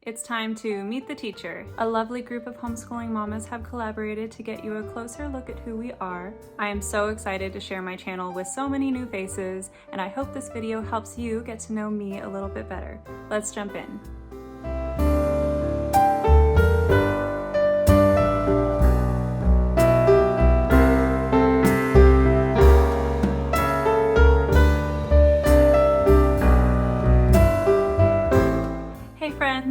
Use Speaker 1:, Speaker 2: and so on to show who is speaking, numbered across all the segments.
Speaker 1: It's time to meet the teacher. A lovely group of homeschooling mamas have collaborated to get you a closer look at who we are. I am so excited to share my channel with so many new faces, and I hope this video helps you get to know me a little bit better. Let's jump in.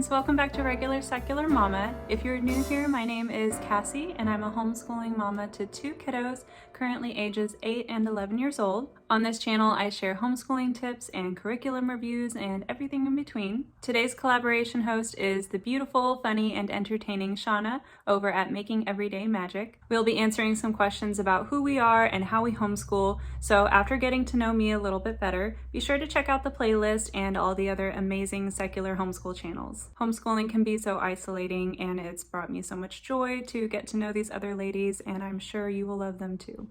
Speaker 1: Welcome back to Regular Secular Mama. If you're new here, my name is Cassie and I'm a homeschooling mama to two kiddos, currently ages 8 and 11 years old. On this channel, I share homeschooling tips and curriculum reviews and everything in between. Today's collaboration host is the beautiful, funny, and entertaining Shanna over at Making Everyday Magic. We'll be answering some questions about who we are and how we homeschool, so after getting to know me a little bit better, be sure to check out the playlist and all the other amazing secular homeschool channels. Homeschooling can be so isolating, and it's brought me so much joy to get to know these other ladies, and I'm sure you will love them too.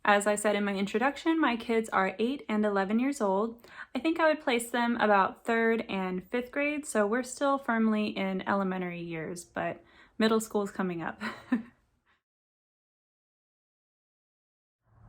Speaker 1: As I said in my introduction, my kids are 8 and 11 years old. I think I would place them about 3rd and 5th grade, so we're still firmly in elementary years, but middle school is coming up.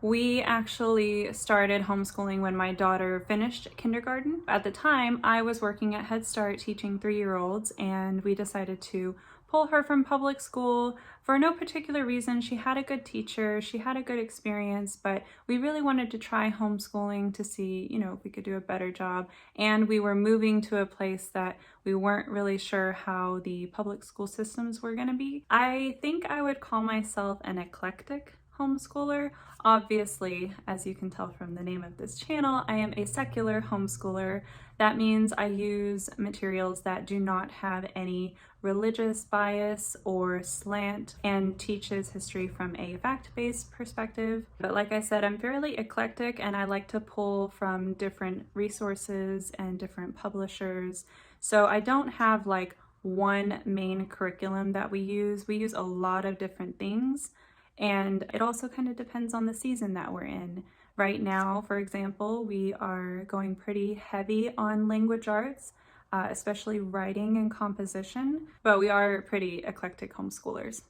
Speaker 1: We actually started homeschooling when my daughter finished kindergarten. At the time, I was working at Head Start teaching 3-year-olds, and we decided to pull her from public school for no particular reason. She had a good teacher, she had a good experience, but we really wanted to try homeschooling to see, if we could do a better job. And we were moving to a place that we weren't really sure how the public school systems were going to be. I think I would call myself an eclectic homeschooler. Obviously, as you can tell from the name of this channel, I am a secular homeschooler. That means I use materials that do not have any religious bias or slant and teaches history from a fact-based perspective. But like I said, I'm fairly eclectic and I like to pull from different resources and different publishers. So I don't have like one main curriculum that we use. We use a lot of different things. And it also kind of depends on the season that we're in. Right now, for example, we are going pretty heavy on language arts, especially writing and composition, but we are pretty eclectic homeschoolers.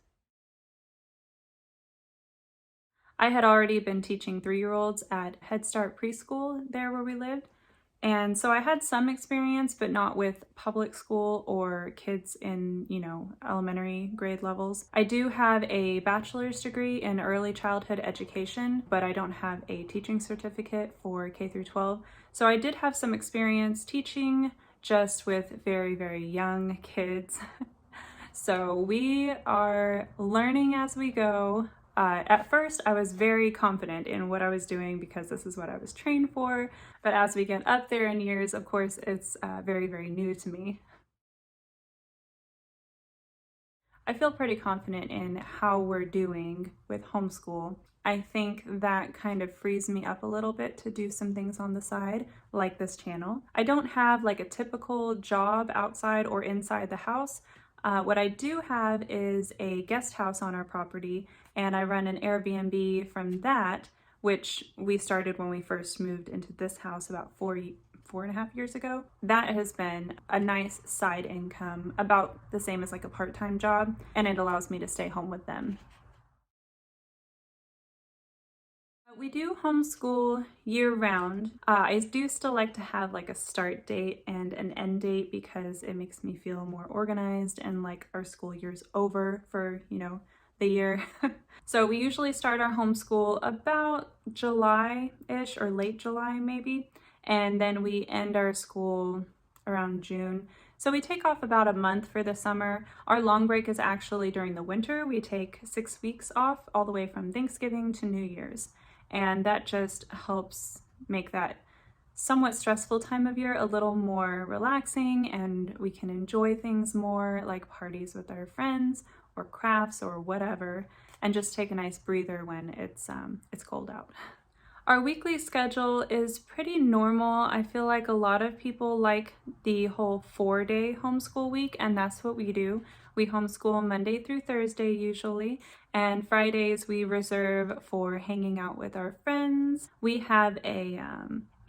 Speaker 1: I had already been teaching 3-year-olds at Head Start preschool there where we lived. And so I had some experience, but not with public school or kids in, elementary grade levels. I do have a bachelor's degree in early childhood education, but I don't have a teaching certificate for K through 12. So I did have some experience teaching just with very, very young kids. So we are learning as we go. At first, I was very confident in what I was doing because this is what I was trained for. But as we get up there in years, of course, it's very, very new to me. I feel pretty confident in how we're doing with homeschool. I think that kind of frees me up a little bit to do some things on the side, like this channel. I don't have like a typical job outside or inside the house. What I do have is a guest house on our property, and I run an Airbnb from that, which we started when we first moved into this house about 4.5 years ago. That has been a nice side income, about the same as like a part-time job, and it allows me to stay home with them. We do homeschool year-round. I do still like to have like a start date and an end date because it makes me feel more organized and like our school year's over for, the year. So we usually start our homeschool about July-ish or late July maybe, and then we end our school around June. So we take off about a month for the summer. Our long break is actually during the winter. We take 6 weeks off all the way from Thanksgiving to New Year's. And that just helps make that somewhat stressful time of year a little more relaxing, and we can enjoy things more, like parties with our friends or crafts or whatever, and just take a nice breather when it's cold out. Our weekly schedule is pretty normal. I feel like a lot of people like the whole 4-day homeschool week, and that's what we do. We homeschool Monday through Thursday usually, and Fridays we reserve for hanging out with our friends. We have a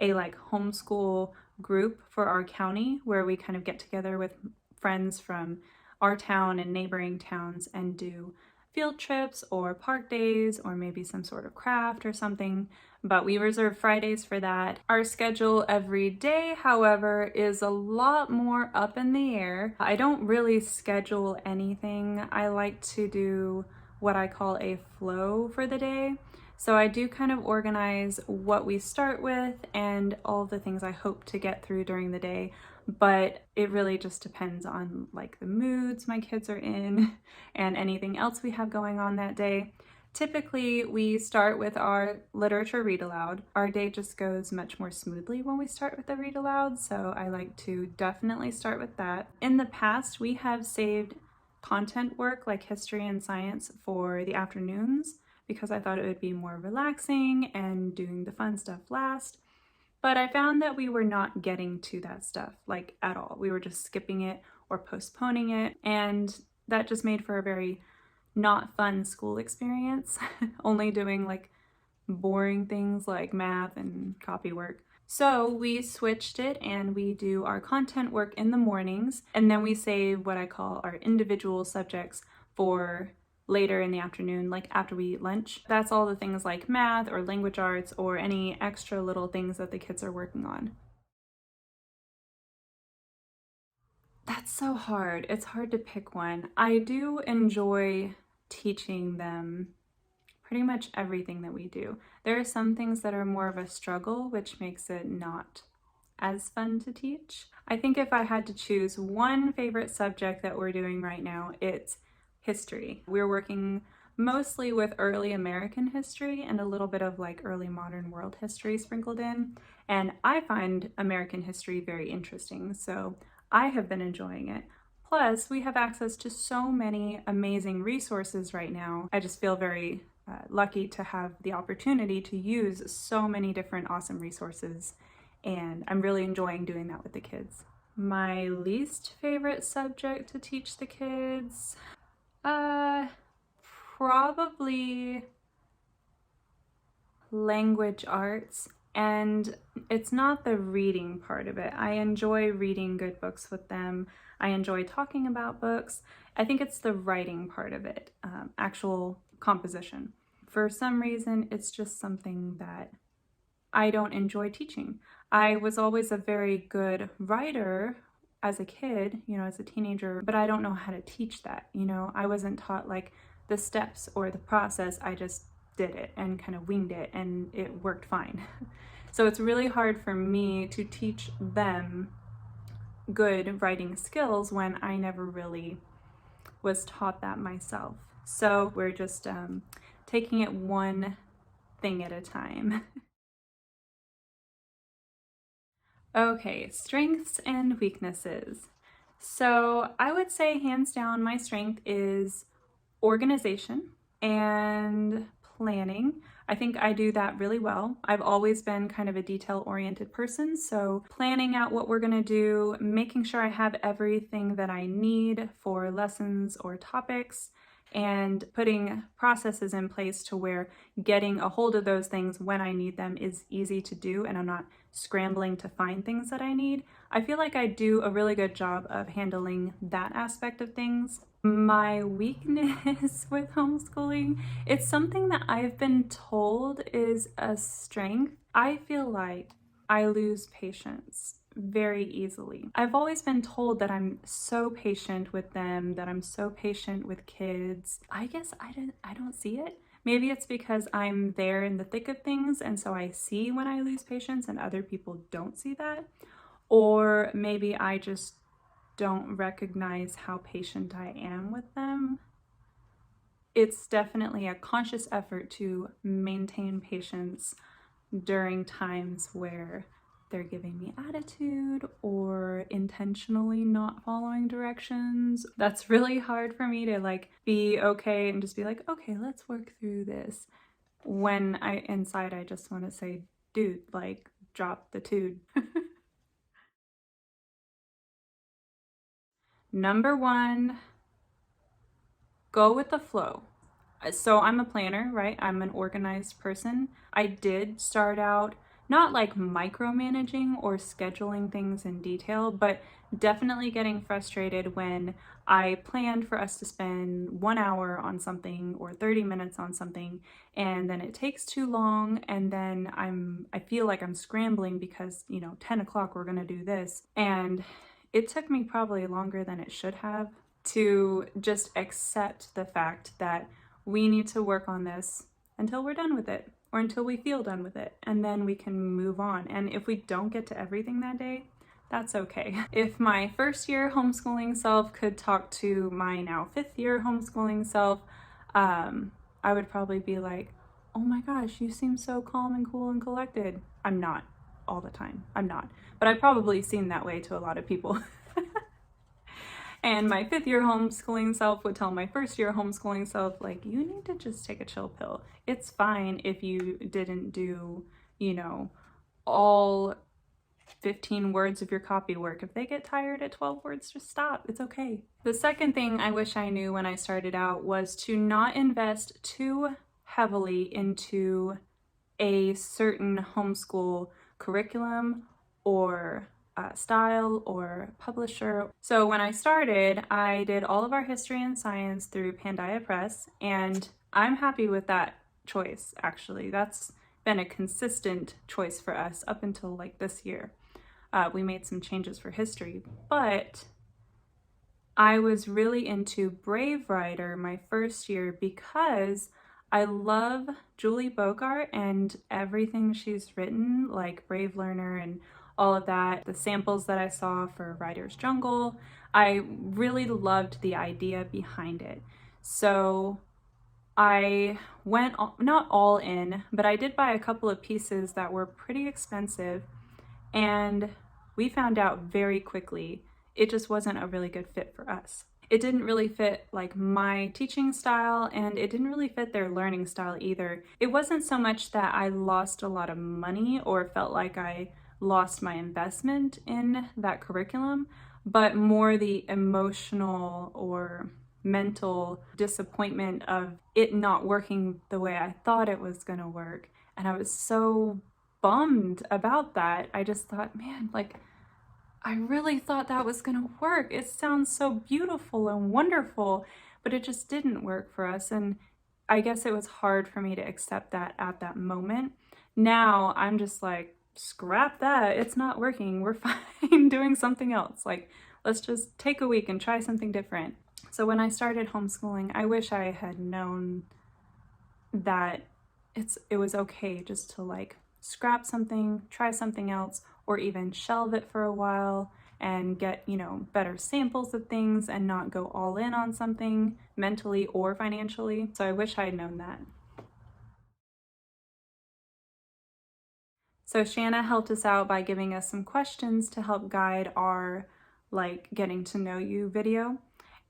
Speaker 1: like homeschool group for our county where we kind of get together with friends from our town and neighboring towns and do field trips or park days or maybe some sort of craft or something, but we reserve Fridays for that. Our schedule every day, however, is a lot more up in the air. I don't really schedule anything. I like to do what I call a flow for the day. So I do kind of organize what we start with and all the things I hope to get through during the day, but it really just depends on like the moods my kids are in and anything else we have going on that day. Typically, we start with our literature read aloud. Our day just goes much more smoothly when we start with the read aloud, so I like to definitely start with that. In the past, we have saved content work like history and science for the afternoons because I thought it would be more relaxing and doing the fun stuff last. But I found that we were not getting to that stuff like at all. We were just skipping it or postponing it, and that just made for a very not fun school experience, only doing like boring things like math and copy work. So we switched it and we do our content work in the mornings, and then we save what I call our individual subjects for later in the afternoon, like after we eat lunch. That's all the things like math or language arts or any extra little things that the kids are working on. That's so hard. It's hard to pick one. I do enjoy teaching them pretty much everything that we do. There are some things that are more of a struggle, which makes it not as fun to teach. I think if I had to choose one favorite subject that we're doing right now, it's history. We're working mostly with early American history and a little bit of like early modern world history sprinkled in. And I find American history very interesting, so I have been enjoying it. Plus, we have access to so many amazing resources right now. I just feel very lucky to have the opportunity to use so many different awesome resources, and I'm really enjoying doing that with the kids. My least favorite subject to teach the kids? Probably language arts. And it's not the reading part of it. I enjoy reading good books with them. I enjoy talking about books. I think it's the writing part of it, actual composition. For some reason, it's just something that I don't enjoy teaching. I was always a very good writer as a kid, as a teenager, but I don't know how to teach that. I wasn't taught like the steps or the process. I just did it and kind of winged it, and it worked fine. So it's really hard for me to teach them good writing skills when I never really was taught that myself. So we're just taking it one thing at a time. Okay, strengths and weaknesses. So I would say hands down my strength is organization and planning. I think I do that really well. I've always been kind of a detail-oriented person, so planning out what we're gonna do, making sure I have everything that I need for lessons or topics, and putting processes in place to where getting a hold of those things when I need them is easy to do and I'm not scrambling to find things that I need. I feel like I do a really good job of handling that aspect of things. My weakness with homeschooling, it's something that I've been told is a strength. I feel like I lose patience very easily. I've always been told that I'm so patient with them, that I'm so patient with kids. I guess I don't see it. Maybe it's because I'm there in the thick of things and so I see when I lose patience and other people don't see that. Or maybe I just don't recognize how patient I am with them. It's definitely a conscious effort to maintain patience during times where they're giving me attitude or intentionally not following directions. That's really hard for me to like be okay and just be like, okay, let's work through this. When inside I just want to say, dude, like drop the tude. Number one, go with the flow. So I'm a planner, right? I'm an organized person. I did start out not like micromanaging or scheduling things in detail, but definitely getting frustrated when I planned for us to spend 1 hour on something or 30 minutes on something, and then it takes too long, and then I feel like I'm scrambling because, 10 o'clock we're gonna do this. And it took me probably longer than it should have to just accept the fact that we need to work on this until we're done with it, or until we feel done with it, and then we can move on. And if we don't get to everything that day, that's okay. If my first year homeschooling self could talk to my now 5th year homeschooling self, I would probably be like, oh my gosh, you seem so calm and cool and collected. I'm not all the time. I'm not. But I probably seem that way to a lot of people. And my 5th year homeschooling self would tell my 1st year homeschooling self, like, you need to just take a chill pill. It's fine if you didn't do, all 15 words of your copy work. If they get tired at 12 words, just stop. It's okay. The second thing I wish I knew when I started out was to not invest too heavily into a certain homeschool curriculum or style or publisher. So when I started, I did all of our history and science through Pandia Press, and I'm happy with that choice, actually. That's been a consistent choice for us up until like this year. We made some changes for history, but I was really into Brave Writer my first year because I love Julie Bogart and everything she's written, like Brave Learner and all of that. The samples that I saw for Writer's Jungle, I really loved the idea behind it. So I went not all in, but I did buy a couple of pieces that were pretty expensive, and we found out very quickly it just wasn't a really good fit for us. It didn't really fit like my teaching style, and it didn't really fit their learning style either. It wasn't so much that I lost a lot of money or felt like I lost my investment in that curriculum, but more the emotional or mental disappointment of it not working the way I thought it was gonna work. And I was so bummed about that. I just thought, man, like, I really thought that was gonna work. It sounds so beautiful and wonderful, but it just didn't work for us. And I guess it was hard for me to accept that at that moment. Now I'm just like, scrap that. It's not working. We're fine doing something else. Like, let's just take a week and try something different. So when I started homeschooling, I wish I had known that it was okay just to like scrap something, try something else, or even shelve it for a while and get, better samples of things and not go all in on something mentally or financially. So I wish I had known that. So Shanna helped us out by giving us some questions to help guide our getting to know you video.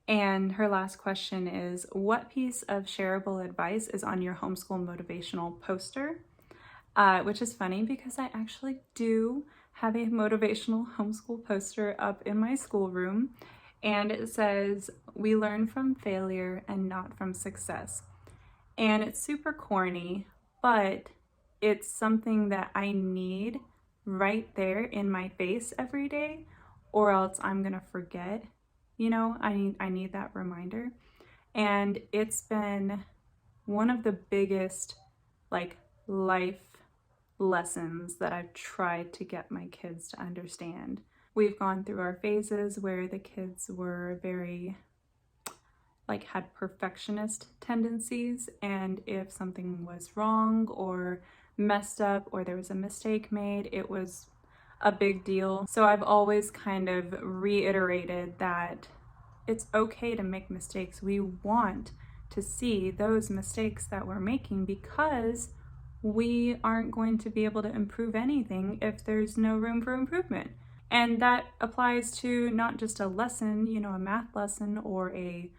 Speaker 1: And her last question is, what piece of shareable advice is on your homeschool motivational poster? Which is funny because I actually do have a motivational homeschool poster up in my schoolroom, and it says, we learn from failure and not from success. And it's super corny, but it's something that I need right there in my face every day, or else I'm gonna forget. I need that reminder. And it's been one of the biggest life lessons that I've tried to get my kids to understand. We've gone through our phases where the kids were very had perfectionist tendencies, and if something was wrong or messed up or there was a mistake made, it was a big deal. So I've always kind of reiterated that it's okay to make mistakes. We want to see those mistakes that we're making because we aren't going to be able to improve anything if there's no room for improvement. And that applies to not just a lesson, a math lesson or a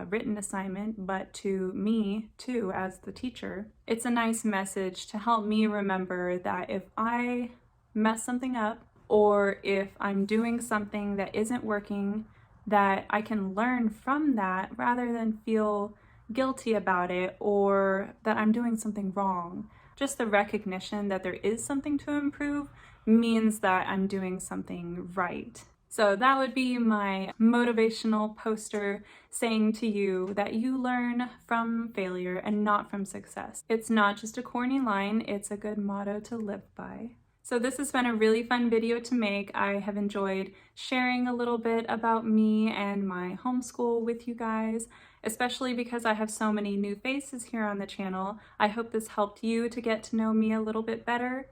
Speaker 1: written assignment, but to me too as the teacher. It's a nice message to help me remember that if I mess something up, or if I'm doing something that isn't working, that I can learn from that rather than feel guilty about it or that I'm doing something wrong. just the recognition that there is something to improve means that I'm doing something right. So that would be my motivational poster saying to you that you learn from failure and not from success. It's not just a corny line, it's a good motto to live by. So this has been a really fun video to make. I have enjoyed sharing a little bit about me and my homeschool with you guys, especially because I have so many new faces here on the channel. I hope this helped you to get to know me a little bit better,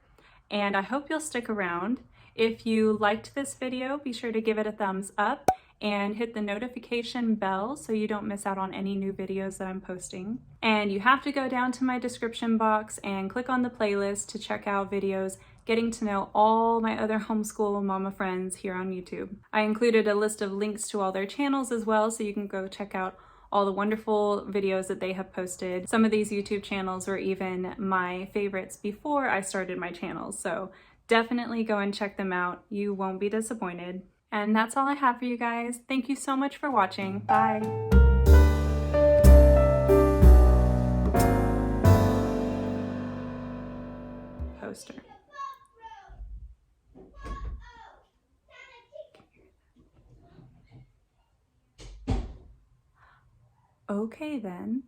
Speaker 1: and I hope you'll stick around. If you liked this video, be sure to give it a thumbs up and hit the notification bell so you don't miss out on any new videos that I'm posting. And you have to go down to my description box and click on the playlist to check out videos getting to know all my other homeschool mama friends here on YouTube. I included a list of links to all their channels as well, so you can go check out all the wonderful videos that they have posted. Some of these YouTube channels were even my favorites before I started my channels, so definitely go and check them out. You won't be disappointed. And that's all I have for you guys. Thank you so much for watching. Bye. Poster. Okay then.